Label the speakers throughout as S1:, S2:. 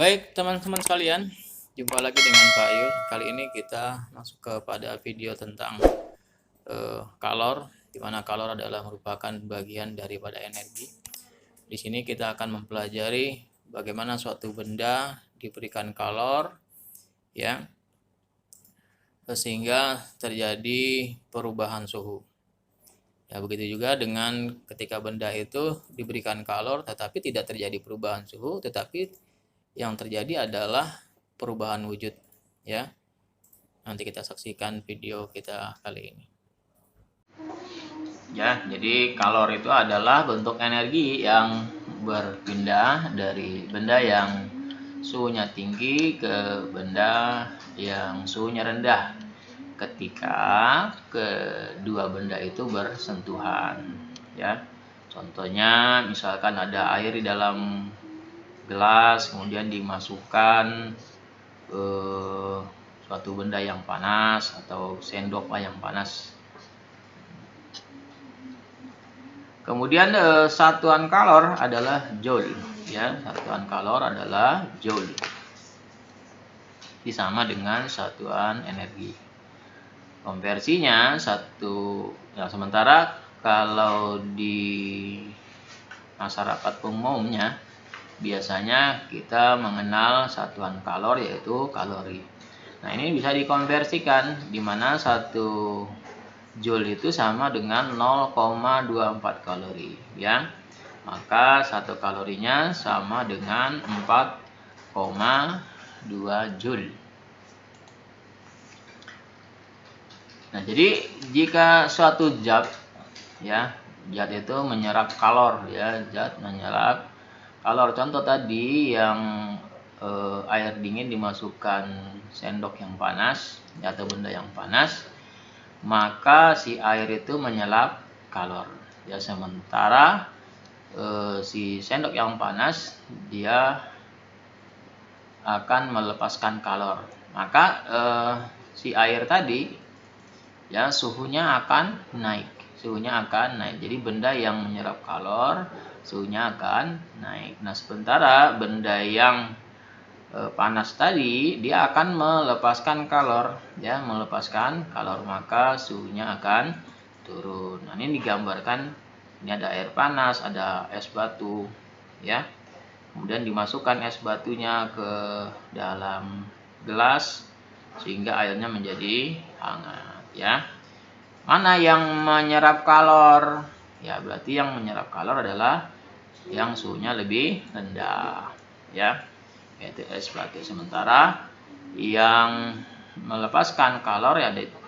S1: Baik teman-teman sekalian, jumpa lagi dengan Pak Yul. Kali ini kita masuk kepada video tentang kalor, di mana kalor adalah merupakan bagian daripada energi. Di sini kita akan mempelajari bagaimana suatu benda diberikan kalor, ya, sehingga terjadi perubahan suhu. Ya, begitu juga dengan ketika benda itu diberikan kalor tetapi tidak terjadi perubahan suhu, tetapi yang terjadi adalah perubahan wujud, ya. Nanti kita saksikan video kita kali ini. Ya, jadi kalor itu adalah bentuk energi yang berpindah dari benda yang suhunya tinggi ke benda yang suhunya rendah ketika kedua benda itu bersentuhan, ya. Contohnya misalkan ada air di dalam gelas, kemudian dimasukkan suatu benda yang panas atau sendok yang panas. Kemudian satuan kalor adalah joule, ya. Satuan kalor adalah joule. Sama dengan satuan energi. Konversinya satu, ya, sementara kalau di masyarakat umumnya biasanya kita mengenal satuan kalor yaitu kalori. Nah, ini bisa dikonversikan di mana 1 joule itu sama dengan 0,24 kalori, ya. Maka 1 kalorinya sama dengan 4,2 joule. Nah, jadi jika suatu zat, ya, zat itu menyerap kalor, ya, zat menyerap kalor. Contoh tadi yang air dingin dimasukkan sendok yang panas, atau benda yang panas, maka si air itu menyerap kalor, ya. Sementara si sendok yang panas dia akan melepaskan kalor, maka si air tadi, ya, suhunya akan naik. Jadi benda yang menyerap kalor suhunya akan naik. Nah, sementara benda yang panas tadi dia akan melepaskan kalor, ya, maka suhunya akan turun. Nah, ini digambarkan, ini ada air panas, ada es batu, ya. Kemudian dimasukkan es batunya ke dalam gelas sehingga airnya menjadi hangat, ya. Mana yang menyerap kalor? Ya, berarti yang menyerap kalor adalah yang suhunya lebih rendah, ya, yaitu es batu. Sementara yang melepaskan kalor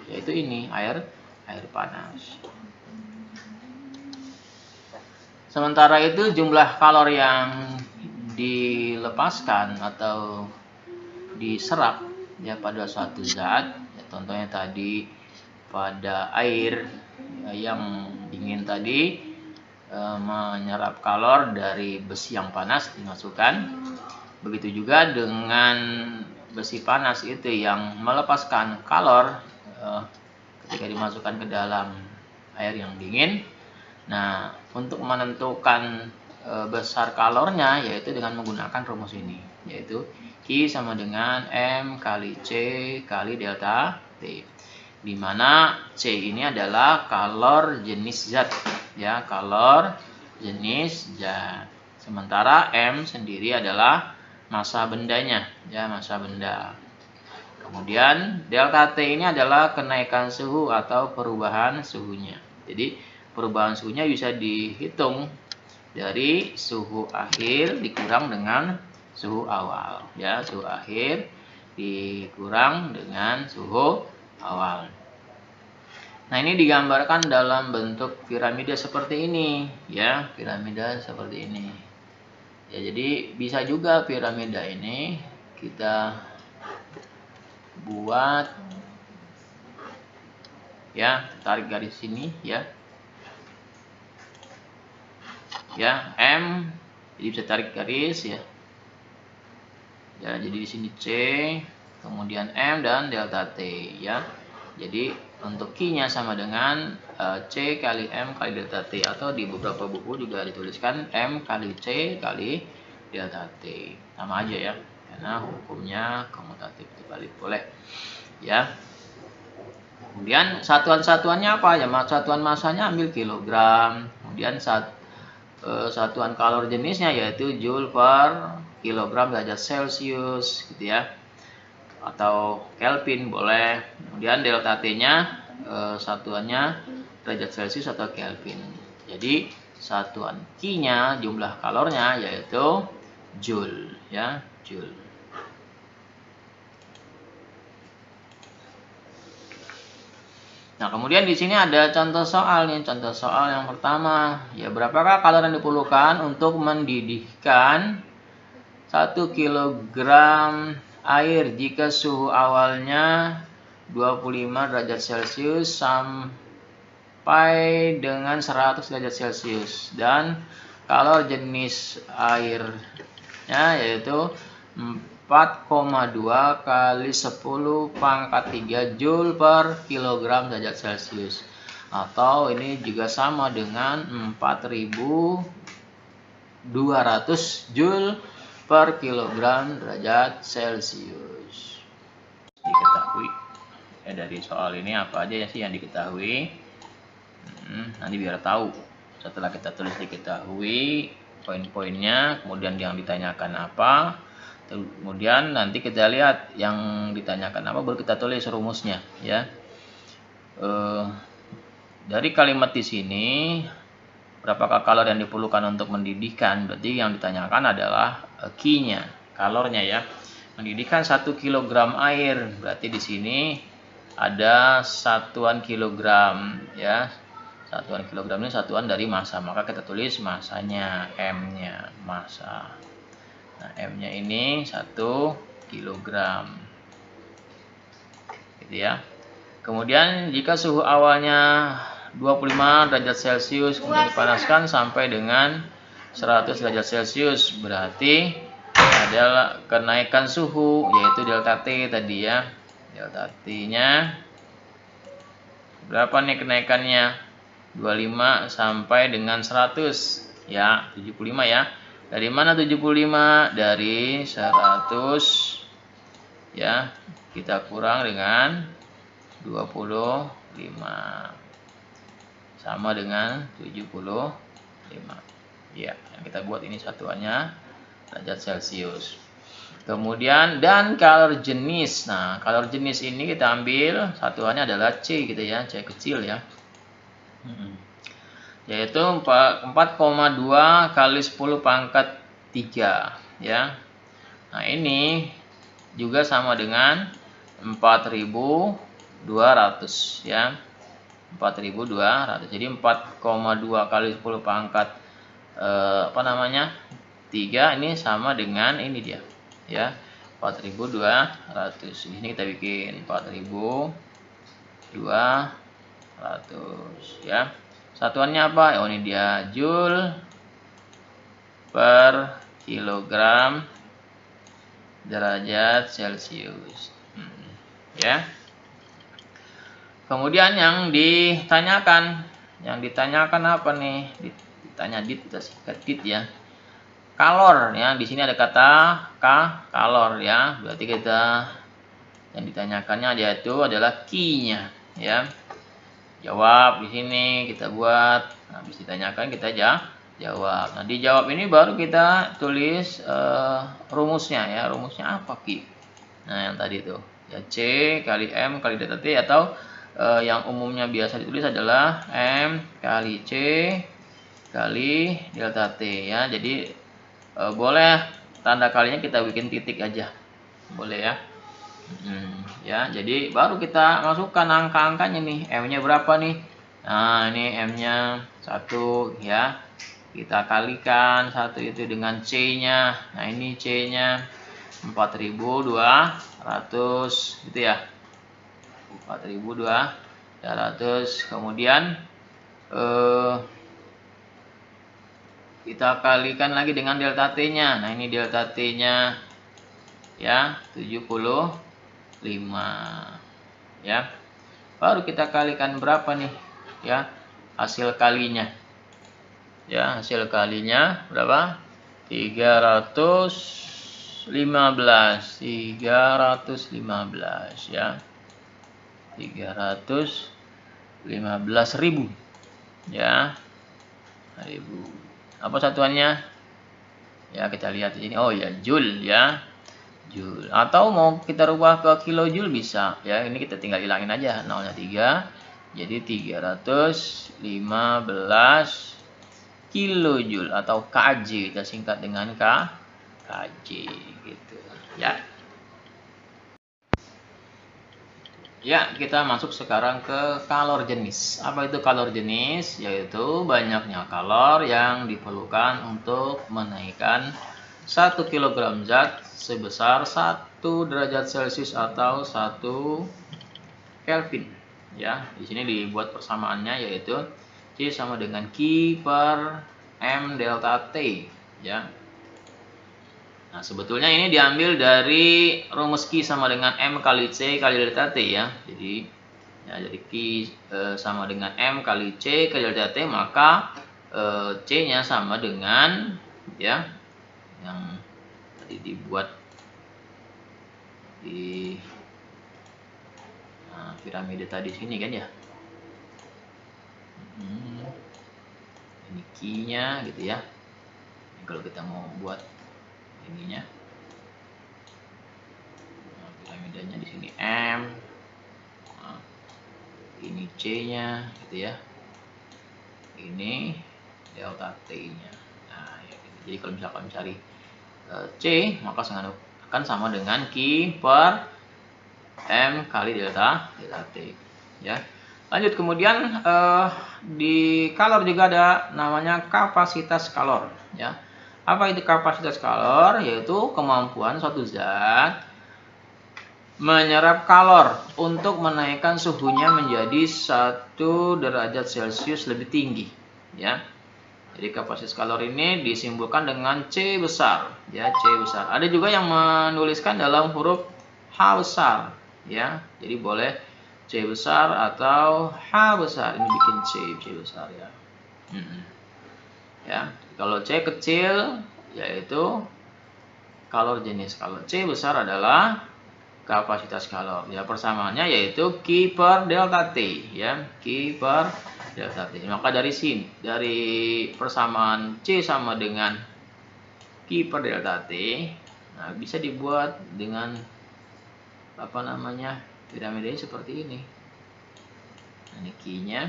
S1: yaitu ini air panas. Sementara itu jumlah kalor yang dilepaskan atau diserap, ya, pada suatu zat, ya, contohnya tadi pada air, ya, yang dingin tadi menyerap kalor dari besi yang panas dimasukkan. Begitu juga dengan besi panas itu yang melepaskan kalor ketika dimasukkan ke dalam air yang dingin. Nah, untuk menentukan besar kalornya yaitu dengan menggunakan rumus ini, yaitu Q sama dengan M kali C kali delta T, di mana C ini adalah kalor jenis zat, ya, kalor jenis zat. Sementara M sendiri adalah massa bendanya, ya, massa benda. Kemudian delta T ini adalah kenaikan suhu atau perubahan suhunya. Jadi perubahan suhunya bisa dihitung dari suhu akhir dikurang dengan suhu awal, ya, suhu akhir dikurang dengan suhu awal. Nah, ini digambarkan dalam bentuk piramida seperti ini, ya, piramida seperti ini. Ya, jadi bisa juga piramida ini kita buat, ya, tarik garis sini, ya. Ya, M, jadi bisa tarik garis, ya. Ya, jadi di sini C, kemudian M dan delta T, ya. Jadi untuk Q-nya sama dengan C kali M kali delta T, atau di beberapa buku juga dituliskan M kali C kali delta T. Sama aja, ya. karena hukumnya komutatif dibalik boleh ya. Kemudian satuan-satuannya apa ya? Satuan masanya ambil kilogram. Kemudian satuan kalor jenisnya yaitu joule per kilogram derajat Celcius gitu ya, atau Kelvin boleh. Kemudian delta T-nya satuannya derajat Celcius atau Kelvin. Jadi satuan Q-nya jumlah kalornya yaitu joule ya, joule. Nah, kemudian di sini ada contoh soal nih. Contoh soal yang pertama, ya berapakah kalori yang diperlukan untuk mendidihkan 1 kg air jika suhu awalnya 25 derajat Celcius sampai dengan 100 derajat Celcius dan kalori jenis airnya yaitu 4,2 kali 10 pangkat 3 Joule per kilogram derajat Celcius, atau ini juga sama dengan 4.200 Joule per kilogram derajat Celcius. Diketahui dari soal ini apa aja sih yang diketahui, nanti biar tahu. Setelah kita tulis diketahui poin-poinnya, kemudian yang ditanyakan apa, kemudian nanti kita lihat yang ditanyakan apa, baru kita tulis rumusnya ya. Dari kalimat di sini, berapakah kalori yang diperlukan untuk mendidihkan, berarti yang ditanyakan adalah Q-nya, kalornya ya. Mendidihkan 1 kg air, berarti di sini ada satuan kilogram ya. Satuan kilogram ini satuan dari massa, maka kita tulis massanya, M-nya, massa. Nah, M-nya ini 1 kg. Gitu ya. Kemudian jika suhu awalnya 25 derajat Celcius kemudian dipanaskan sampai dengan 100 derajat Celcius, berarti adalah kenaikan suhu yaitu delta T tadi ya. Delta T-nya berapa nih kenaikannya? 25 sampai dengan 100 ya, 75 ya. Dari mana 75? Dari 100 ya, kita kurang dengan 25 sama dengan 75 ya. Yang kita buat ini satuannya derajat Celcius. Kemudian dan kalor jenis. Nah, kalor jenis ini kita ambil satuannya adalah C gitu ya, C kecil ya. Yaitu 4,2 kali 10 pangkat 3 ya. Nah, ini juga sama dengan 4.200 ya. 4.200. Jadi 4,2 kali 10 pangkat 3 ini sama dengan ini dia ya, 4.200. Ini kita bikin 4.200 ya. Satuannya apa? Oh, ini dia, Joule per kilogram derajat Celcius ya. Kemudian yang ditanyakan apa nih? Ditanya dit, kita singkat dit ya. Kalor ya, di sini ada kata kalor ya. Berarti kita yang ditanyakannya yaitu adalah Q-nya ya. Jawab di sini kita buat, habis ditanyakan kita jawab. Nah, dijawab ini baru kita tulis rumusnya ya. Rumusnya apa Q? Nah, yang tadi itu ya, C kali M kali delta T, atau yang umumnya biasa ditulis adalah M kali C kali delta T ya. Jadi boleh tanda kalinya kita bikin titik aja, boleh ya. Ya, jadi baru kita masukkan angka-angkanya nih. M-nya berapa nih? Nah, ini M-nya 1 ya. Kita kalikan 1 itu dengan C-nya. Nah, ini C-nya 4.200 gitu ya. 4.200. Kemudian kita kalikan lagi dengan delta T-nya. Nah, ini delta T-nya ya 75 ya. Baru kita kalikan berapa nih ya, hasil kalinya ya. Hasil kalinya berapa? 300 ya. 315.000 ya. Ribu. Apa satuannya? Ya, kita lihat di sini. Oh ya, joule ya. Joule. Atau mau kita rubah ke kilojoule bisa ya. Ini kita tinggal hilangin aja nolnya 3. Jadi 315 kilojoule atau kJ, kita singkat dengan kJ gitu ya. Ya, kita masuk sekarang ke kalor jenis. Apa itu kalor jenis? Yaitu banyaknya kalor yang diperlukan untuk menaikkan 1 kg zat sebesar 1 derajat Celcius atau 1 Kelvin. Ya, di sini dibuat persamaannya yaitu C sama dengan Q per M delta T, ya. Nah, sebetulnya ini diambil dari rumus Q sama dengan M kali C kali delta T ya. Jadi Q sama dengan M kali C kali delta T, maka C-nya sama dengan ya yang tadi dibuat di piramida tadi sini kan ya. Ini Q-nya gitu ya. Ini kalau kita mau buat ininya, piramidanya di sini M, ini C-nya gitu ya, ini delta T-nya. Nah, ya, gitu. Jadi kalau misalkan mencari C, maka akan sama dengan Q per M kali delta T ya. Lanjut, kemudian di kalor juga ada namanya kapasitas kalor ya. Apa itu kapasitas kalor? Yaitu kemampuan suatu zat menyerap kalor untuk menaikkan suhunya menjadi 1 derajat Celcius lebih tinggi ya. Jadi kapasitas kalor ini disimbolkan dengan C besar ya, C besar. Ada juga yang menuliskan dalam huruf H besar ya. Jadi boleh C besar atau H besar. Ini bikin C besar ya. Ya, kalau C kecil yaitu kalor jenis. Kalau C besar adalah kapasitas kalor. Ya, persamaannya yaitu Q per delta T ya, Q per delta T. Maka dari sini, dari persamaan C sama dengan Q per delta T, nah bisa dibuat dengan apa namanya? Piramidanya seperti ini. Nah, ini Q-nya.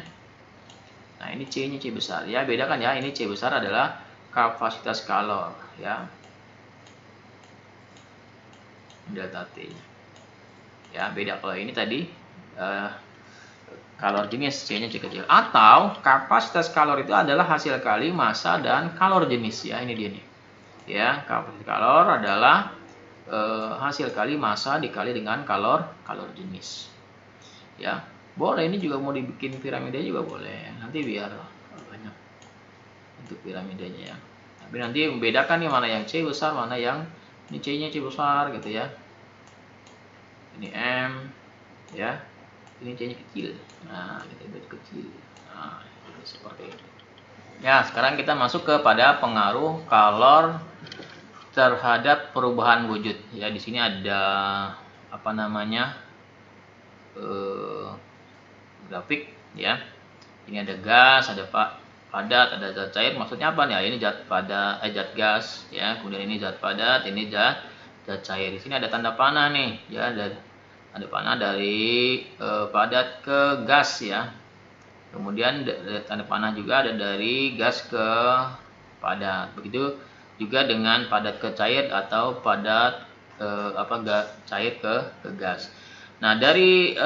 S1: Nah, ini C-nya C besar ya. Bedakan ya, ini C besar adalah kapasitas kalor ya. Delta T. Ya, beda. Kalau ini tadi kalor jenis, C-nya C kecil. Atau kapasitas kalor itu adalah hasil kali massa dan kalor jenis ya. Ini dia nih. Ya, kapasitas kalor adalah hasil kali massa dikali dengan kalor jenis. Ya, boleh ini juga mau dibikin piramida juga boleh. Nanti biar banyak untuk piramidanya ya. Tapi nanti membedakan nih mana yang C besar, mana yang ini C-nya C besar gitu ya. Ini M ya. Ini C-nya kecil. Nah, kita buat kecil. Nah, seperti itu. Ya, sekarang kita masuk kepada pengaruh kalor terhadap perubahan wujud. Ya, di sini ada apa namanya? Grafik ya. Ini ada gas, ada padat, ada zat cair. Maksudnya apa nih? Ini zat padat, zat gas ya. Kemudian ini zat padat, ini zat cair. Di sini ada tanda panah nih, ya, ada panah dari padat ke gas ya. Kemudian tanda panah juga ada dari gas ke padat. Begitu juga dengan padat ke cair atau padat cair ke gas. Nah, dari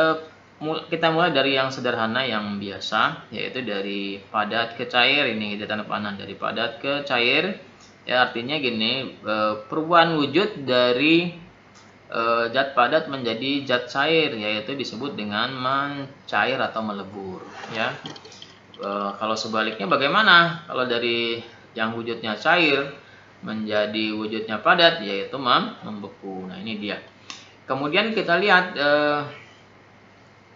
S1: kita mulai dari yang sederhana, yang biasa, yaitu dari padat ke cair. Ini kita tanda panah dari padat ke cair ya, artinya gini, perubahan wujud dari zat padat menjadi zat cair, yaitu disebut dengan mencair atau melebur ya. Kalau sebaliknya bagaimana? Kalau dari yang wujudnya cair menjadi wujudnya padat, yaitu membeku. Nah, ini dia. Kemudian kita lihat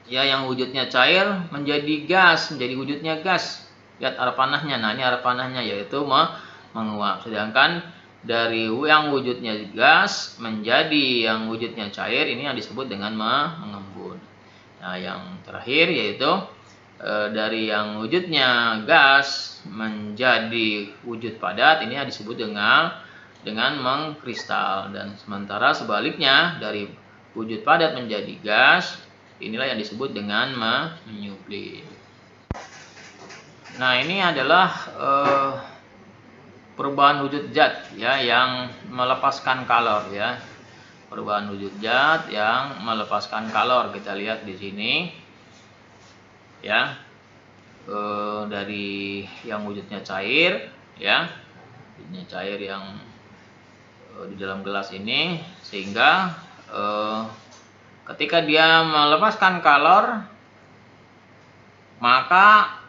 S1: ya, yang wujudnya cair menjadi gas, menjadi wujudnya gas. Lihat arah panahnya. Nah, ini arah panahnya yaitu menguap. Sedangkan dari yang wujudnya gas menjadi yang wujudnya cair, ini yang disebut dengan mengembun. Nah, yang terakhir yaitu dari yang wujudnya gas menjadi wujud padat, ini yang disebut dengan mengkristal. Dan sementara sebaliknya dari wujud padat menjadi gas, inilah yang disebut dengan menyublim. Nah, ini adalah perubahan wujud zat ya yang melepaskan kalor ya. Perubahan wujud zat yang melepaskan kalor, kita lihat di sini ya. Dari yang wujudnya cair ya. Wujudnya cair yang di dalam gelas ini, sehingga ketika dia melepaskan kalor maka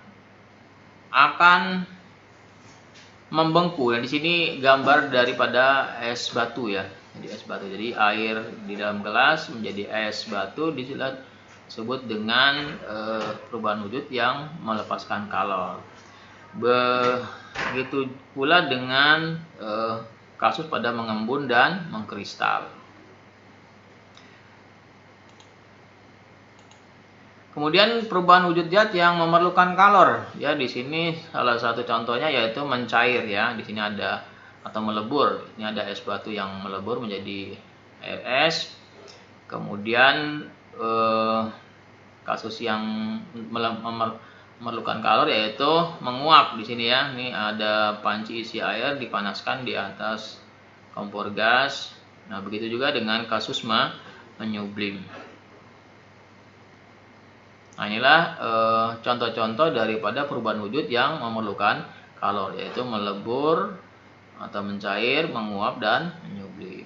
S1: akan membengku. Yang di sini gambar daripada es batu ya. Jadi es batu. Jadi air di dalam gelas menjadi es batu disebut dengan perubahan wujud yang melepaskan kalor. Begitu pula dengan kasus pada mengembun dan mengkristal. Kemudian perubahan wujud zat yang memerlukan kalor ya, di sini salah satu contohnya yaitu mencair ya. Di sini ada atau melebur. Ini ada es batu yang melebur menjadi air es. Kemudian kasus yang memerlukan kalor yaitu menguap di sini ya. Ini ada panci isi air dipanaskan di atas kompor gas. Nah, begitu juga dengan kasus menyublim. Nah, inilah contoh-contoh daripada perubahan wujud yang memerlukan kalor, yaitu melebur atau mencair, menguap, dan menyublim.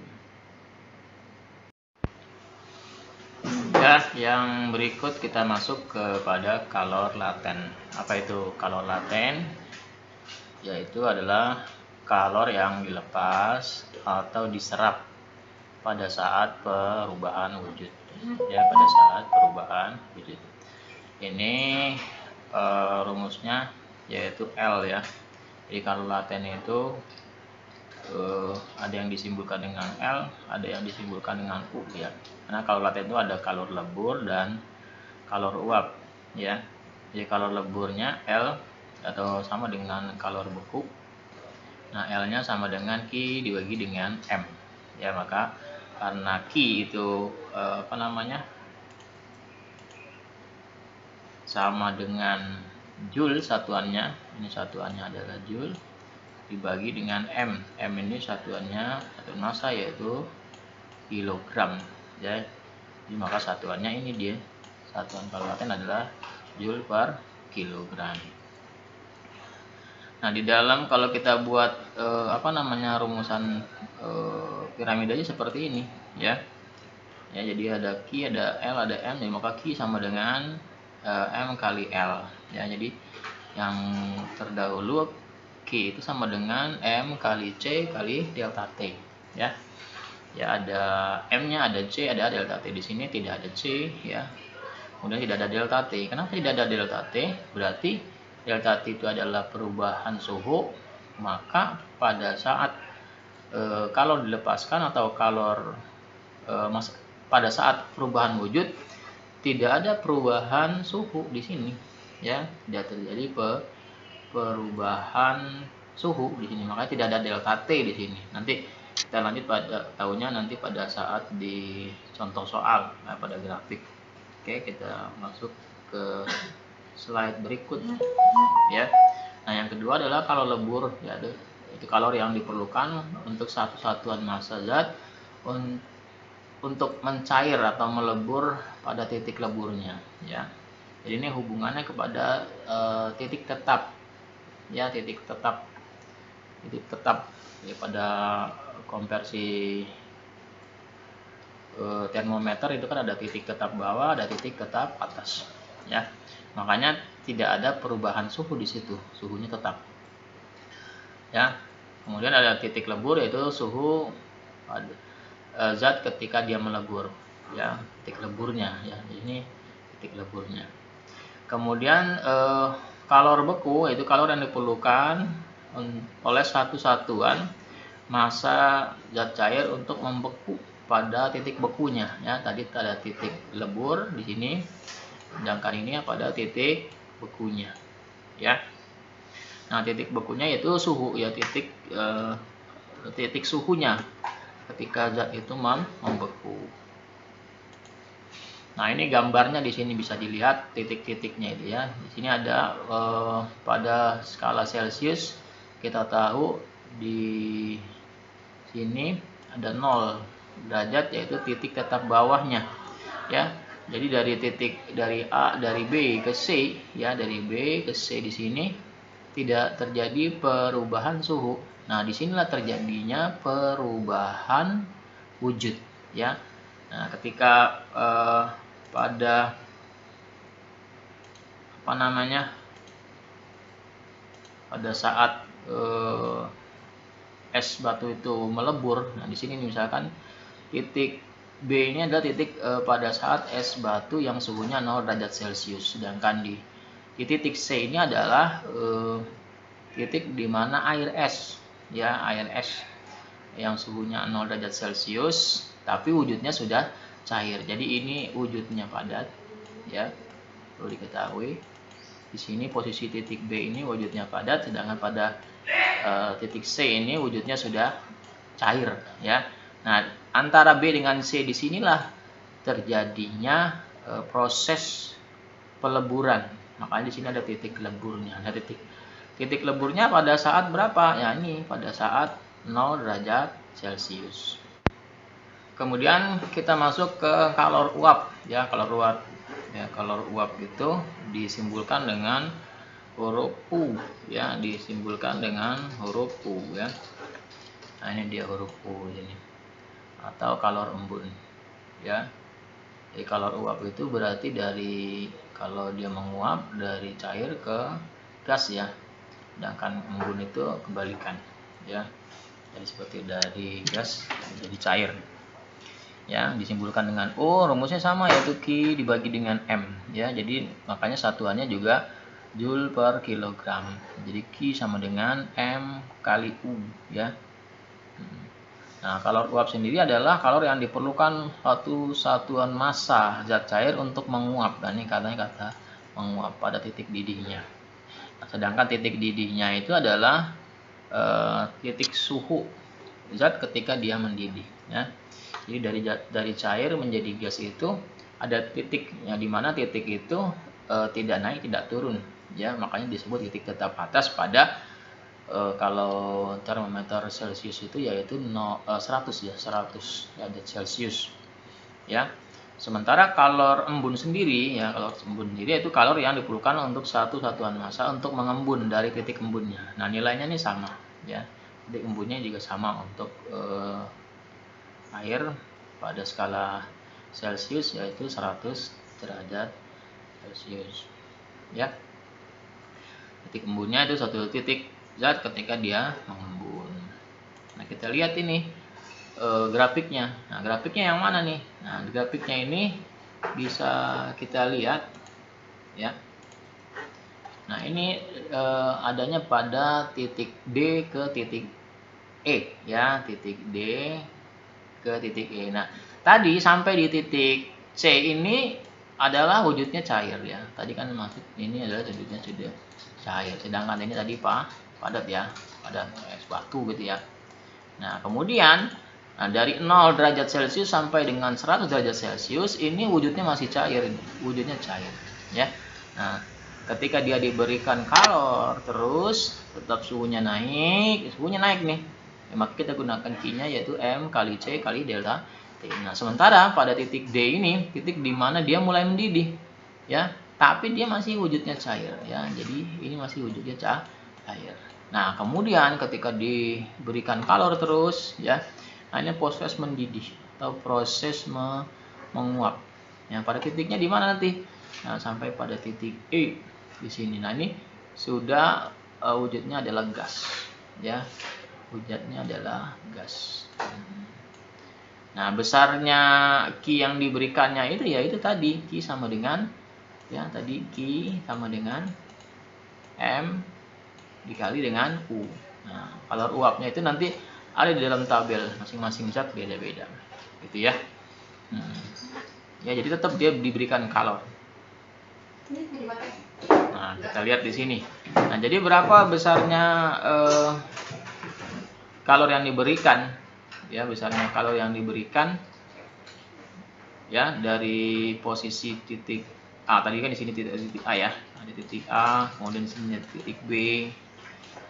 S1: Ya, yang berikut kita masuk kepada kalor laten. Apa itu kalor laten? Yaitu adalah kalor yang dilepas atau diserap pada saat perubahan wujud. Ya, pada saat perubahan wujud. Ini rumusnya yaitu L ya. Jadi kalor laten itu ada yang disimbolkan dengan L, ada yang disimbolkan dengan U ya. Karena kalor laten itu ada kalor lebur dan kalor uap ya. Jadi kalor leburnya L atau sama dengan kalor beku. Nah, L-nya sama dengan Q dibagi dengan M. Ya, maka karena Q itu sama dengan Joule satuannya, ini satuannya adalah Joule, dibagi dengan M. M ini satuannya atau massa yaitu kilogram ya. Jadi maka satuannya ini dia. Satuan kalor laten adalah Joule per kilogram. Nah, di dalam kalau kita buat rumusan piramidanya seperti ini ya. Ya, jadi ada Q, ada L, ada M, jadi maka Q sama dengan M kali L ya. Jadi yang terdahulu Q itu sama dengan M kali C kali delta T ya. Ya, ada M-nya, ada C, ada delta T. Di sini tidak ada C ya. Kemudian tidak ada delta T. Kenapa tidak ada delta T? Berarti delta T itu adalah perubahan suhu. Maka pada saat kalor dilepaskan atau kalor pada saat perubahan wujud, tidak ada perubahan suhu di sini ya, tidak terjadi perubahan suhu di sini, makanya tidak ada delta T di sini. Nanti kita lanjut pada saat di contoh soal pada grafik. Oke, kita masuk ke slide berikut ya. Nah, yang kedua adalah kalor lebur ya, itu kalor yang diperlukan untuk satu satuan massa zat untuk mencair atau melebur pada titik leburnya ya. Jadi ini hubungannya kepada titik tetap ya, titik tetap ya. Pada konversi termometer itu kan ada titik tetap bawah, ada titik tetap atas ya. Makanya tidak ada perubahan suhu di situ, suhunya tetap ya. Kemudian ada titik lebur, yaitu suhu zat ketika dia melebur ya, titik leburnya ya. Ini titik leburnya. Kemudian kalor beku, yaitu kalor yang diperlukan oleh satu satuan masa zat cair untuk membeku pada titik bekunya ya. Tadi ada titik lebur di sini, sedangkan ini pada titik bekunya ya. Nah, titik bekunya yaitu suhu ya, titik suhunya ketika zat itu membeku. Nah, ini gambarnya di sini bisa dilihat titik-titiknya itu ya. Di sini ada pada skala Celcius kita tahu di sini ada 0 derajat yaitu titik tetap bawahnya ya. Jadi dari A dari B ke C ya, dari B ke C di sini tidak terjadi perubahan suhu. Nah, disinilah terjadinya perubahan wujud ya. Nah, ketika pada pada saat es batu itu melebur. Nah, di sini misalkan titik B ini adalah titik pada saat es batu yang suhunya 0 derajat Celcius. Sedangkan di titik C ini adalah titik di mana air es ya, air es yang suhunya 0 derajat Celcius tapi wujudnya sudah cair. Jadi ini wujudnya padat ya. Perlu diketahui. Di sini posisi titik B ini wujudnya padat, sedangkan pada titik C ini wujudnya sudah cair ya. Nah, antara B dengan C di sinilah terjadinya proses peleburan. Makanya di sini ada titik leburnya. Nah, titik leburnya pada saat berapa? Ya, ini pada saat 0 derajat Celcius. Kemudian kita masuk ke kalor uap ya, kalor uap. Ya, kalor uap itu disimbolkan dengan huruf U ya, disimbolkan dengan huruf U ya. Nah, ini dia huruf U ini. Atau kalor embun ya. Jadi kalor uap itu berarti kalau dia menguap dari cair ke gas ya. Sedangkan embun itu kebalikan ya. Jadi seperti dari gas menjadi cair. Ya, disimbolkan dengan O, rumusnya sama yaitu Q dibagi dengan M ya. Jadi makanya satuannya juga Joule per kilogram. Jadi Q sama dengan M kali U ya. Nah, kalor uap sendiri adalah kalor yang diperlukan satu satuan massa zat cair untuk menguap. Dan ini katanya kata menguap pada titik didihnya. Nah, sedangkan titik didihnya itu adalah titik suhu zat ketika dia mendidih ya. Jadi dari cair menjadi gas itu ada titik ya, di mana titik itu tidak naik tidak turun ya, makanya disebut titik tetap atas pada kalau termometer Celcius itu yaitu 100 ya, 100 derajat Celcius ya. Sementara kalor embun sendiri ya, kalor embun sendiri itu kalor yang diperlukan untuk satu satuan massa untuk mengembun dari titik embunnya. Nah, nilainya ini sama ya, titik embunnya juga sama untuk air pada skala Celcius yaitu 100 derajat Celcius ya. Titik embunnya itu satu titik zat ketika dia mengembun. Nah, kita lihat ini grafiknya. Nah, grafiknya yang mana nih? Nah, grafiknya ini bisa kita lihat ya. Nah, ini adanya pada titik D ke titik E ya, titik D ke titik E. Nah, tadi sampai di titik C ini adalah wujudnya cair ya. Tadi kan maksud ini adalah wujudnya sudah cair. Sedangkan ini tadi padat ya, padat es batu gitu ya. Nah, kemudian dari 0 derajat Celcius sampai dengan 100 derajat Celcius ini wujudnya masih cair, wujudnya cair ya. Nah, ketika dia diberikan kalor terus tetap suhunya naik nih. Ya, maka kita gunakan Q-nya yaitu M kali C kali delta T. Nah, sementara pada titik D ini titik di mana dia mulai mendidih ya, tapi dia masih wujudnya cair ya. Jadi ini masih wujudnya cair. Nah, kemudian ketika diberikan kalor terus ya, hanya proses mendidih atau proses menguap. Yang pada titiknya di mana nanti? Nah, sampai pada titik E di sini. Nah, ini sudah wujudnya adalah gas ya. Wujudnya adalah gas. Nah, besarnya Q yang diberikannya itu ya itu tadi Q sama dengan ya, tadi Q sama dengan M dikali dengan U. Nah, kalor uapnya itu nanti ada di dalam tabel, masing-masing zat beda-beda gitu ya. Ya, jadi tetap dia diberikan kalor. Nah, kita lihat di sini. Nah, jadi berapa besarnya kalor yang diberikan? Ya, besarnya kalor yang diberikan ya dari posisi titik A. Tadi kan di sini titik A ya. Ada titik A, kemudian di sini ada titik B.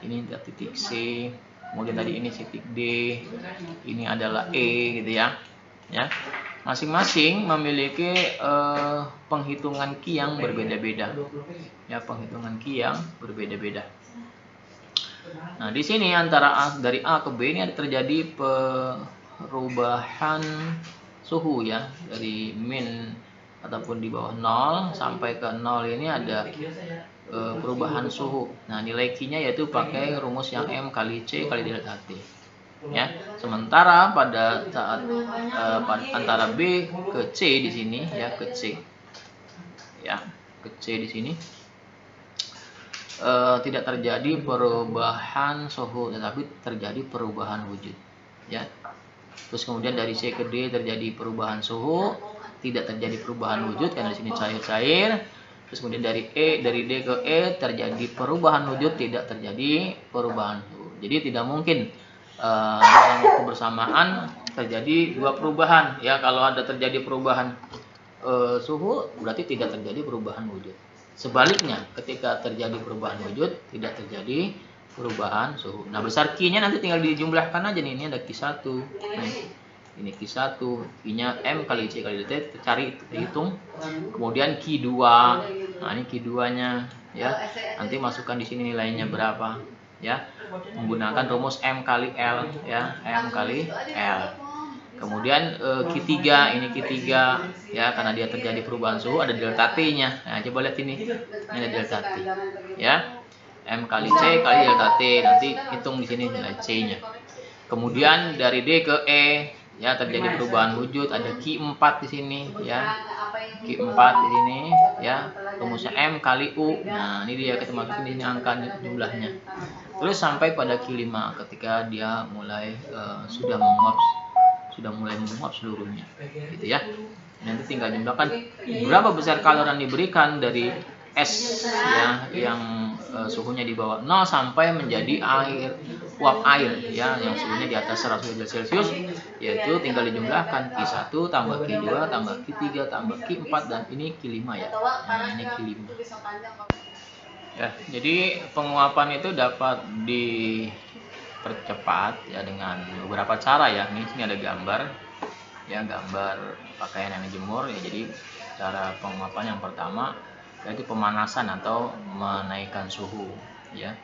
S1: Ini ada titik C. Kemudian tadi ini titik D. Ini adalah E gitu ya. Ya. Masing-masing memiliki penghitungan Q yang berbeda-beda. Ya, penghitungan Q yang berbeda-beda. Nah, di sini antara dari A ke B ini ada terjadi perubahan suhu ya, dari min ataupun di bawah 0 sampai ke 0 ini ada perubahan suhu. Nah, nilai Q-nya yaitu pakai rumus yang M kali C kali delta T. Ya, sementara pada saat antara B ke C di sini ya, ke C ya, ke C di sini tidak terjadi perubahan suhu, tetapi terjadi perubahan wujud ya. Terus kemudian dari C ke D terjadi perubahan suhu, tidak terjadi perubahan wujud karena di sini cair-cair. Terus kemudian dari D ke E terjadi perubahan wujud, tidak terjadi perubahan suhu. Jadi tidak mungkin dalam waktu bersamaan terjadi dua perubahan ya. Kalau ada terjadi perubahan suhu, berarti tidak terjadi perubahan wujud. Sebaliknya, ketika terjadi perubahan wujud, tidak terjadi perubahan suhu. Nah, besar Q-nya nanti tinggal dijumlahkan aja nih. Ini ada Q1. Nih, ini Q1, Q-nya M kali C kali D, cari, hitung. Kemudian Q2. Nah, ini Q2-nya ya. Nanti masukkan di sini nilainya berapa ya. Menggunakan rumus M kali L ya, M kali L. Kemudian Q3, ini Q3 ya, karena dia terjadi perubahan suhu ada delta T-nya. Nah, coba lihat ini ada delta T ya. M kali C kali delta T, nanti hitung di sini nilai C-nya. Kemudian dari D ke E ya, terjadi perubahan wujud, ada Q4 di sini ya. Q4 di sini ya, rumusnya M kali U. Nah, ini dia, kita masukin di sini angka jumlahnya. Terus sampai pada Q5 ketika dia mulai sudah mulai menguap seluruhnya gitu ya. Nanti tinggal jumlahkan berapa besar kalor yang diberikan dari es ya, yang suhunya di bawah 0 sampai menjadi uap air ya, yang suhunya di atas 100 derajat Celcius, yaitu tinggal dijumlahkan Q1 tambah Q2 tambah Q3 tambah Q4 dan ini Q5 ya. Nah, ini Q5 ya. Jadi penguapan itu dapat dipercepat ya dengan beberapa cara ya. Ini sini ada gambar ya, gambar pakaian yang dijemur ya. Jadi cara penguapan yang pertama yaitu pemanasan atau menaikkan suhu ya.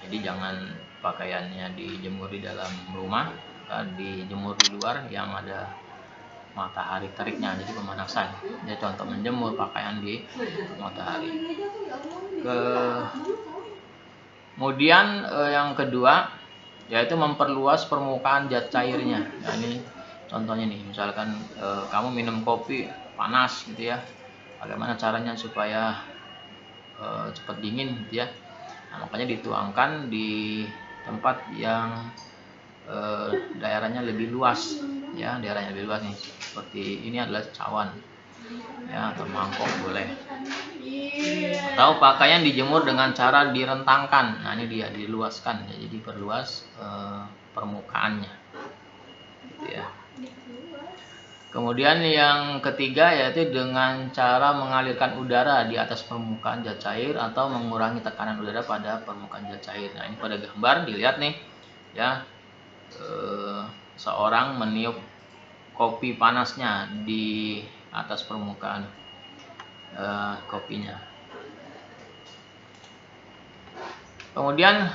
S1: Jadi jangan pakaiannya dijemur di dalam rumah, dijemur di luar yang ada matahari teriknya, jadi pemanasan. Jadi contoh menjemur pakaian di matahari. Kemudian yang kedua yaitu memperluas permukaan zat cairnya. Nah, ini contohnya nih, misalkan kamu minum kopi panas gitu ya, bagaimana caranya supaya cepat dingin gitu ya. Nah, makanya dituangkan di tempat yang daerahnya lebih luas ya, daerahnya lebih luas nih. Seperti ini adalah cawan ya, atau mangkok boleh. Atau pakaian dijemur dengan cara direntangkan. Nah, ini dia, diluaskan ya, jadi perluas permukaannya gitu ya. Kemudian yang ketiga yaitu dengan cara mengalirkan udara di atas permukaan zat cair atau mengurangi tekanan udara pada permukaan zat cair. Nah, ini pada gambar dilihat nih ya, seorang meniup kopi panasnya di atas permukaan kopinya. Kemudian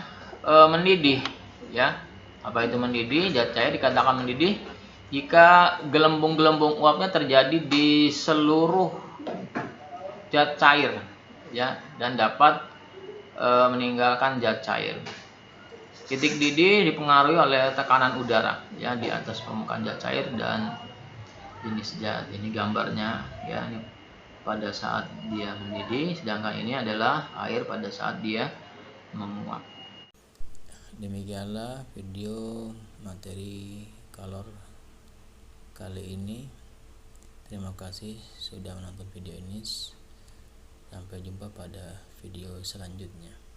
S1: mendidih ya. Apa itu mendidih? Zat cair dikatakan mendidih jika gelembung-gelembung uapnya terjadi di seluruh zat cair ya, dan dapat meninggalkan zat cair. Titik didih dipengaruhi oleh tekanan udara ya di atas permukaan zat cair dan jenis zat. Ini gambarnya ya, ini pada saat dia mendidih, sedangkan ini adalah air pada saat dia menguap. Demikianlah video
S2: materi color kali ini. Terima kasih sudah menonton video ini. Sampai jumpa pada video selanjutnya.